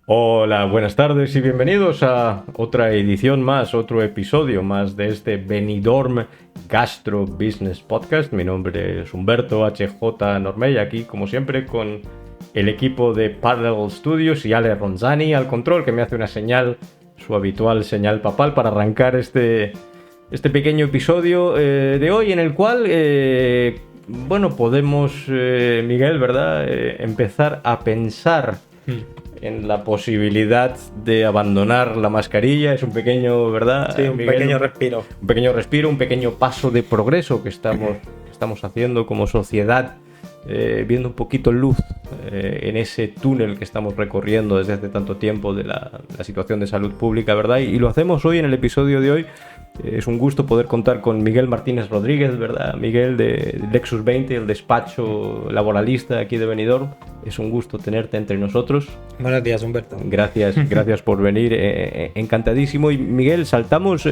Hola, buenas tardes y bienvenidos a otra edición más, otro episodio más de este Benidorm Gastro Business Podcast. Mi nombre es Humberto HJ Normey, aquí como siempre con el equipo de Parallel Studios y Ale Ronzani al control, que me hace una señal, su habitual señal papal para arrancar este pequeño episodio de hoy en el cual, podemos, Miguel, ¿verdad? Empezar a pensar en la posibilidad de abandonar la mascarilla. Es un pequeño, ¿verdad? Sí, un Miguel? pequeño respiro. Un pequeño respiro, un pequeño paso de progreso que estamos haciendo como sociedad, viendo un poquito luz en ese túnel que estamos recorriendo desde hace tanto tiempo de la situación de salud pública, ¿verdad? Y lo hacemos hoy en el episodio de hoy. Es un gusto poder contar con Miguel Martínez Rodríguez, ¿verdad? Miguel de Lexus 20, el despacho laboralista aquí de Benidorm. Es un gusto tenerte entre nosotros. Buenos días, Humberto. Gracias por venir, encantadísimo. Y Miguel, saltamos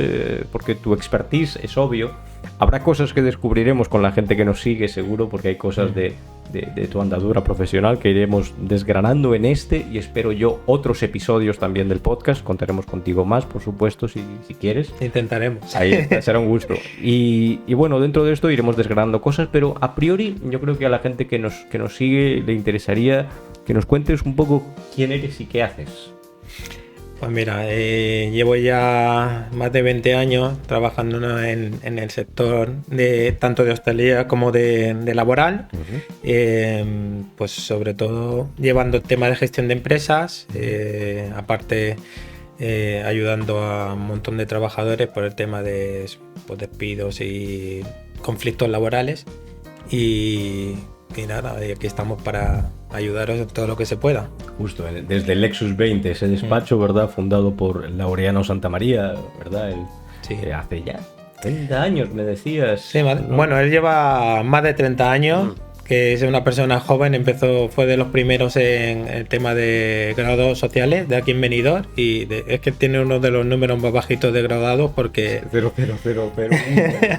porque tu expertise es obvio. Habrá cosas que descubriremos con la gente que nos sigue, seguro, porque hay cosas de tu andadura profesional que iremos desgranando en este y espero yo otros episodios también del podcast. Contaremos contigo más, por supuesto, si quieres. Intentaremos. Ahí está, será un gusto. Y bueno, dentro de esto iremos desgranando cosas, pero a priori yo creo que a la gente que nos sigue le interesaría que nos cuentes un poco quién eres y qué haces. Pues mira, llevo ya más de 20 años trabajando, ¿no?, en el sector tanto de hostelería como de laboral. Pues sobre todo llevando el tema de gestión de empresas, aparte ayudando a un montón de trabajadores por el tema de despidos y conflictos laborales. Y nada, aquí estamos para ayudaros en todo lo que se pueda. Justo, desde Lexus 20, ese despacho, ¿verdad? Fundado por Laureano Santamaría, ¿verdad? Sí. Hace ya 30 años, me decías. Sí, ¿no? Bueno, él lleva más de 30 años, que es una persona joven, fue de los primeros en el tema de graduados sociales de aquí en Benidorm, y es que tiene uno de los números más bajitos de graduados porque... 0,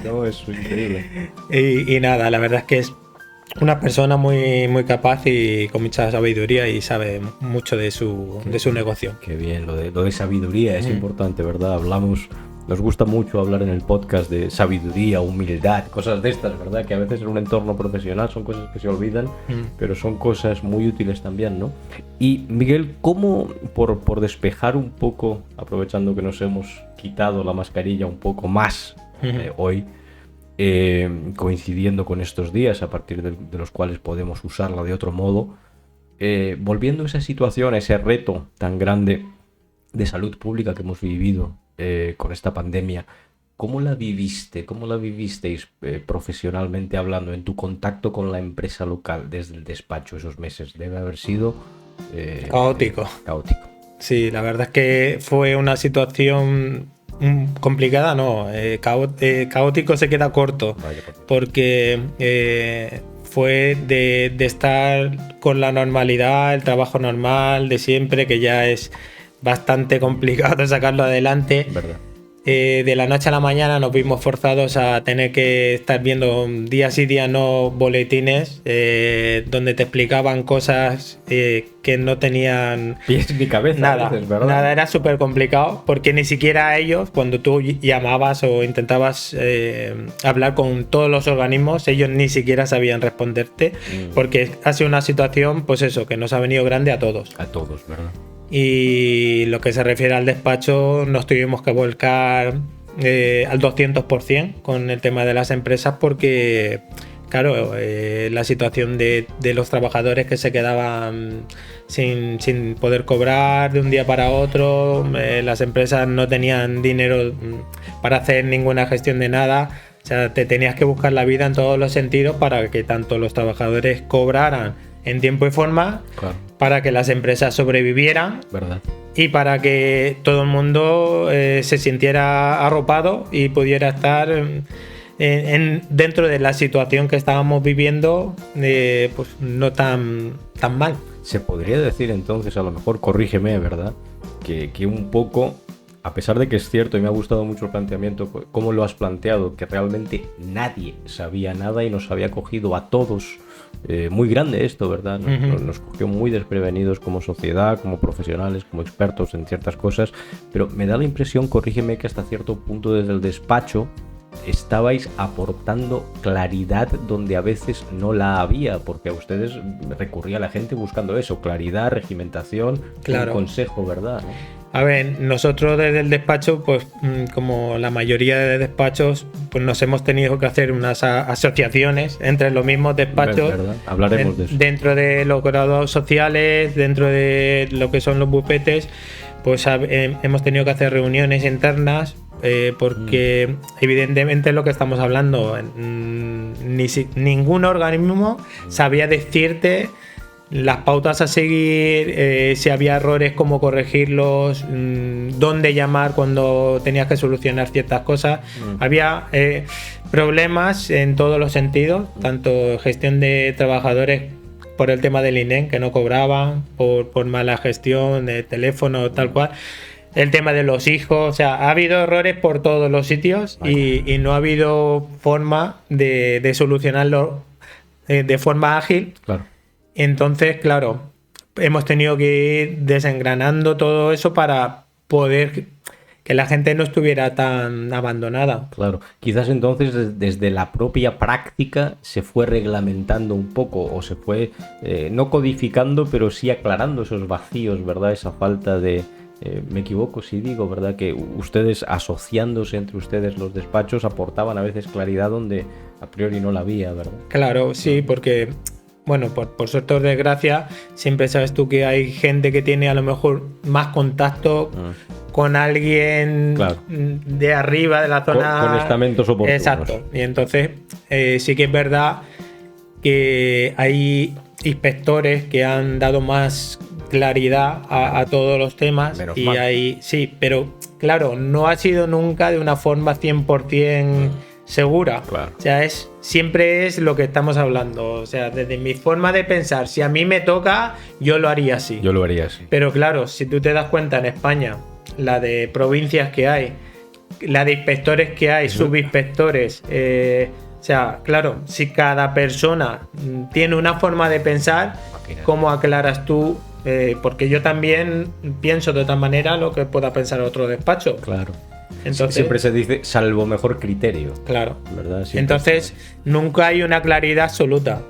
no, es increíble. Y nada, la verdad es que es una persona muy, muy capaz y con mucha sabiduría y sabe mucho de su negocio. Qué bien, lo de sabiduría es importante, ¿verdad? Nos gusta mucho hablar en el podcast de sabiduría, humildad, cosas de estas, ¿verdad? Que a veces en un entorno profesional son cosas que se olvidan, pero son cosas muy útiles también, ¿no? Y Miguel, ¿cómo, por despejar un poco, aprovechando que nos hemos quitado la mascarilla un poco más hoy, coincidiendo con estos días a partir de los cuales podemos usarla de otro modo, volviendo a esa situación, a ese reto tan grande de salud pública que hemos vivido con esta pandemia, ¿cómo la viviste? ¿Cómo la vivisteis profesionalmente hablando en tu contacto con la empresa local desde el despacho esos meses? Debe haber sido caótico. Sí, la verdad es que fue una situación complicada, no, caótico se queda corto. Vaya, porque fue de estar con la normalidad, el trabajo normal de siempre, que ya es bastante complicado sacarlo adelante. ¿Verdad? De la noche a la mañana nos vimos forzados a tener que estar viendo día sí día no boletines donde te explicaban cosas que no tenían pies ni cabeza. Nada, a veces, ¿verdad? nada, era súper complicado porque ni siquiera ellos, cuando tú llamabas o intentabas hablar con todos los organismos, ellos ni siquiera sabían responderte porque ha sido una situación, pues eso, que nos ha venido grande a todos. A todos, ¿verdad? Y lo que se refiere al despacho, nos tuvimos que volcar al 200% con el tema de las empresas porque, claro, la situación de los trabajadores que se quedaban sin poder cobrar de un día para otro, las empresas no tenían dinero para hacer ninguna gestión de nada. O sea, te tenías que buscar la vida en todos los sentidos para que tanto los trabajadores cobraran en tiempo y forma, Claro. para que las empresas sobrevivieran, ¿Verdad? y para que todo el mundo se sintiera arropado y pudiera estar dentro de la situación que estábamos viviendo, pues no tan mal. Se podría decir entonces, a lo mejor, corrígeme, ¿verdad? Que un poco a pesar de que es cierto y me ha gustado mucho el planteamiento, cómo lo has planteado, que realmente nadie sabía nada y nos había cogido a todos, muy grande esto, ¿verdad? Nos cogió muy desprevenidos como sociedad, como profesionales, como expertos en ciertas cosas, pero me da la impresión, corrígeme, que hasta cierto punto desde el despacho estabais aportando claridad donde a veces no la había, porque a ustedes recurría la gente buscando eso, claridad, regimentación, claro, un consejo, ¿verdad? ¿No? A ver, nosotros desde el despacho, pues como la mayoría de despachos, pues nos hemos tenido que hacer unas asociaciones entre los mismos despachos. ¿Verdad? Hablaremos de eso. Dentro de los graduados sociales, dentro de lo que son los bufetes, pues hemos tenido que hacer reuniones internas. Porque evidentemente es lo que estamos hablando, ningún organismo sabía decirte las pautas a seguir, si había errores, cómo corregirlos, dónde llamar cuando tenías que solucionar ciertas cosas. Había problemas en todos los sentidos, tanto gestión de trabajadores por el tema del INEM, que no cobraban, por mala gestión de teléfono, tal cual. El tema de los hijos, o sea, ha habido errores por todos los sitios y no ha habido forma de solucionarlo de forma ágil. Claro. Entonces, claro, hemos tenido que ir desengranando todo eso para poder que la gente no estuviera tan abandonada. Claro, quizás entonces desde la propia práctica se fue reglamentando un poco o se fue no codificando, pero sí aclarando esos vacíos, ¿verdad? Esa falta de... me equivoco si digo, ¿verdad? Que ustedes, asociándose entre ustedes los despachos, aportaban a veces claridad donde a priori no la había, ¿verdad? Claro, sí, porque, bueno, por suerte o desgracia, siempre sabes tú que hay gente que tiene a lo mejor más contacto con alguien, claro, de arriba de la zona. Con estamentos oportunos. Exacto. Y entonces sí que es verdad que hay inspectores que han dado más claridad a todos los temas. Menos y mal. Hay, sí, pero claro, no ha sido nunca de una forma 100% segura. Claro. O sea, siempre es lo que estamos hablando. O sea, desde mi forma de pensar, si a mí me toca, yo lo haría así. Yo lo haría así. Pero claro, si tú te das cuenta en España, la de provincias que hay, la de inspectores que hay, subinspectores, o sea, claro, si cada persona tiene una forma de pensar, ¿cómo aclaras tú? Porque yo también pienso de otra manera lo que pueda pensar otro despacho. Claro. Entonces, siempre se dice salvo mejor criterio. Claro. ¿Verdad? Entonces, nunca hay una claridad absoluta.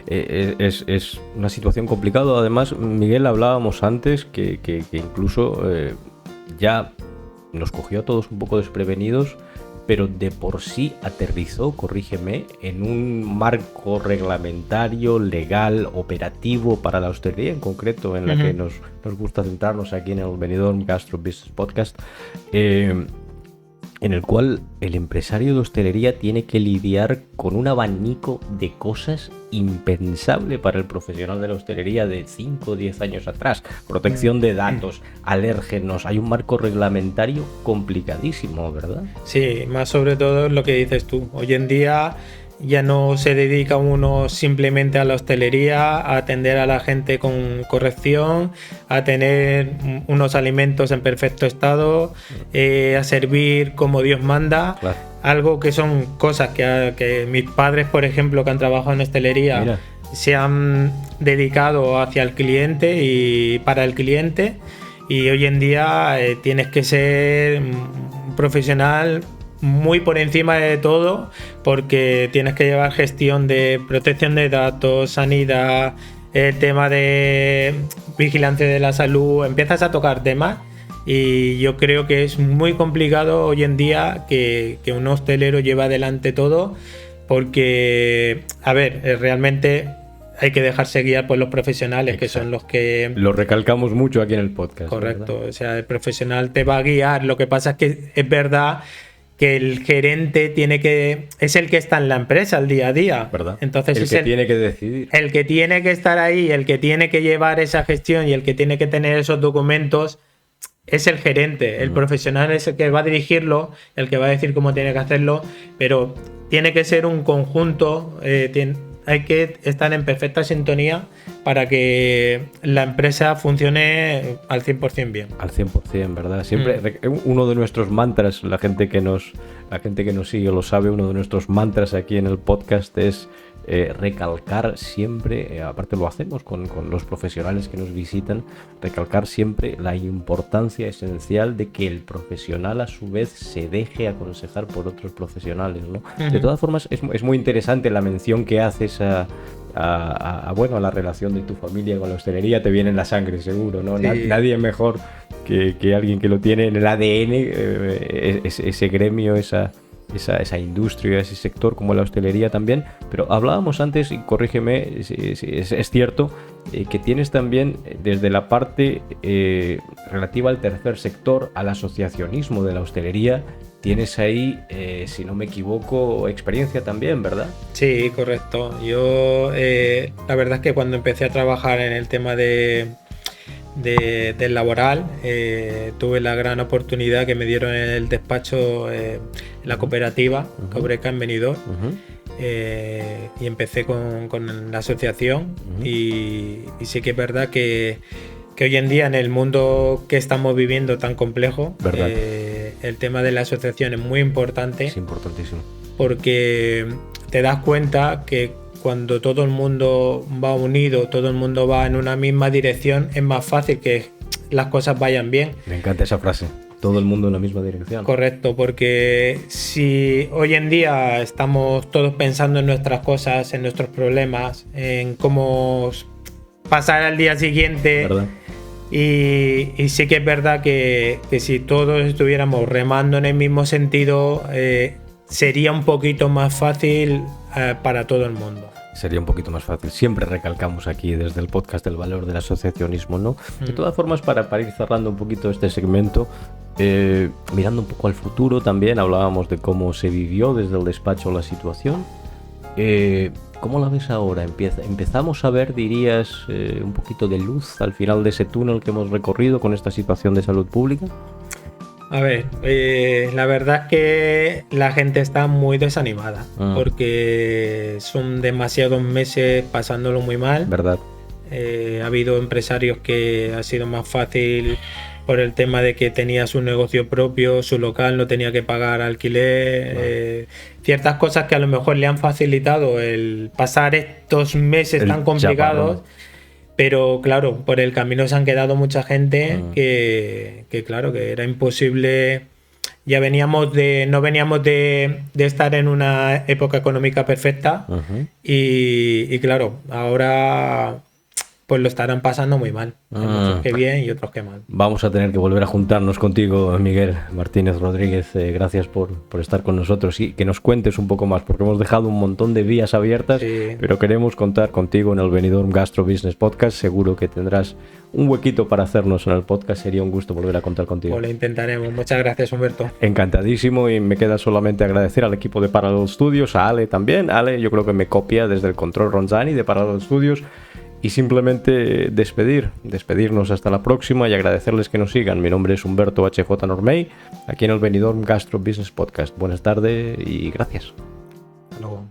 Es una situación complicada. Además, Miguel, hablábamos antes que incluso ya nos cogió a todos un poco desprevenidos, pero de por sí aterrizó, corrígeme, en un marco reglamentario, legal, operativo para la hostelería en concreto, en la que nos gusta centrarnos aquí en el Benidorm Gastro Business Podcast, en el cual el empresario de hostelería tiene que lidiar con un abanico de cosas impensable para el profesional de la hostelería de 5 o 10 años atrás. Protección de datos, alérgenos, hay un marco reglamentario complicadísimo, ¿verdad? Sí, más sobre todo lo que dices tú. Hoy en día ya no se dedica uno simplemente a la hostelería, a atender a la gente con corrección, a tener unos alimentos en perfecto estado, a servir como Dios manda. Claro. Algo que son cosas que mis padres, por ejemplo, que han trabajado en hostelería, se han dedicado hacia el cliente y para el cliente. Y hoy en día tienes que ser un profesional muy por encima de todo, porque tienes que llevar gestión de protección de datos, sanidad, el tema de vigilancia de la salud, empiezas a tocar temas y yo creo que es muy complicado hoy en día que un hostelero lleve adelante todo, porque, a ver, realmente hay que dejarse guiar por los profesionales. Exacto. Que son los que... Lo recalcamos mucho aquí en el podcast. Correcto, ¿verdad? O sea, el profesional te va a guiar, lo que pasa es que es verdad que el gerente es el que está en la empresa el día a día. ¿Verdad? Entonces el que tiene que decidir. El que tiene que estar ahí, el que tiene que llevar esa gestión y el que tiene que tener esos documentos es el gerente. El profesional es el que va a dirigirlo, el que va a decir cómo tiene que hacerlo, pero tiene que ser un conjunto, hay que estar en perfecta sintonía para que la empresa funcione al 100% bien. Al 100%, ¿verdad? Siempre uno de nuestros mantras, la gente que nos sigue lo sabe, uno de nuestros mantras aquí en el podcast es recalcar siempre, aparte lo hacemos con los profesionales que nos visitan, recalcar siempre la importancia esencial de que el profesional a su vez se deje aconsejar por otros profesionales, ¿no? De todas formas, es muy interesante la mención que haces a la relación de tu familia con la hostelería. Te viene en la sangre, seguro, ¿no? Sí. Nadie mejor que alguien que lo tiene en el ADN, ese gremio, esa industria, ese sector como la hostelería también. Pero hablábamos antes, y corrígeme si es cierto, que tienes también desde la parte relativa al tercer sector, al asociacionismo de la hostelería, tienes ahí, si no me equivoco, experiencia también, ¿verdad? Sí, correcto. Yo la verdad es que cuando empecé a trabajar en el tema del laboral, tuve la gran oportunidad que me dieron en el despacho, en la cooperativa Cobreca en Benidorm, y empecé con la asociación, y sí que es verdad que hoy en día, en el mundo que estamos viviendo tan complejo, el tema de la asociación es muy importante. Es importantísimo. Porque te das cuenta que cuando todo el mundo va unido, todo el mundo va en una misma dirección, es más fácil que las cosas vayan bien. Me encanta esa frase. Todo el mundo en la misma dirección. Correcto, porque si hoy en día estamos todos pensando en nuestras cosas, en nuestros problemas, en cómo pasar al día siguiente, ¿verdad? Y sí que es verdad que si todos estuviéramos remando en el mismo sentido, sería un poquito más fácil para todo el mundo. Sería un poquito más fácil. Siempre recalcamos aquí desde el podcast el valor del asociacionismo, ¿no? De todas formas, para ir cerrando un poquito este segmento, mirando un poco al futuro también, hablábamos de cómo se vivió desde el despacho la situación. ¿Cómo la ves ahora? ¿Empezamos a ver, dirías, un poquito de luz al final de ese túnel que hemos recorrido con esta situación de salud pública? A ver, la verdad es que la gente está muy desanimada, porque son demasiados meses pasándolo muy mal. ¿Verdad? Ha habido empresarios que ha sido más fácil por el tema de que tenía su negocio propio, su local, no tenía que pagar alquiler, ciertas cosas que a lo mejor le han facilitado el pasar estos meses tan complicados. Pero claro, por el camino se han quedado mucha gente que claro, que era imposible. Ya no veníamos de estar en una época económica perfecta, y claro, ahora pues lo estarán pasando muy mal. Hay muchos que bien y otros que mal. Vamos a tener que volver a juntarnos contigo, Miguel Martínez Rodríguez. Gracias por estar con nosotros y que nos cuentes un poco más, porque hemos dejado un montón de vías abiertas, pero queremos contar contigo en el Benidorm Gastro Business Podcast. Seguro que tendrás un huequito para hacernos en el podcast. Sería un gusto volver a contar contigo. Pues lo intentaremos. Muchas gracias, Humberto. Encantadísimo, y me queda solamente agradecer al equipo de Parallel Studios, a Ale también. Ale, yo creo que me copia desde el control Ronzani de Parallel Studios. Y simplemente despedirnos hasta la próxima y agradecerles que nos sigan. Mi nombre es Humberto HJ Normey, aquí en el Benidorm Gastro Business Podcast. Buenas tardes y gracias. Hasta luego.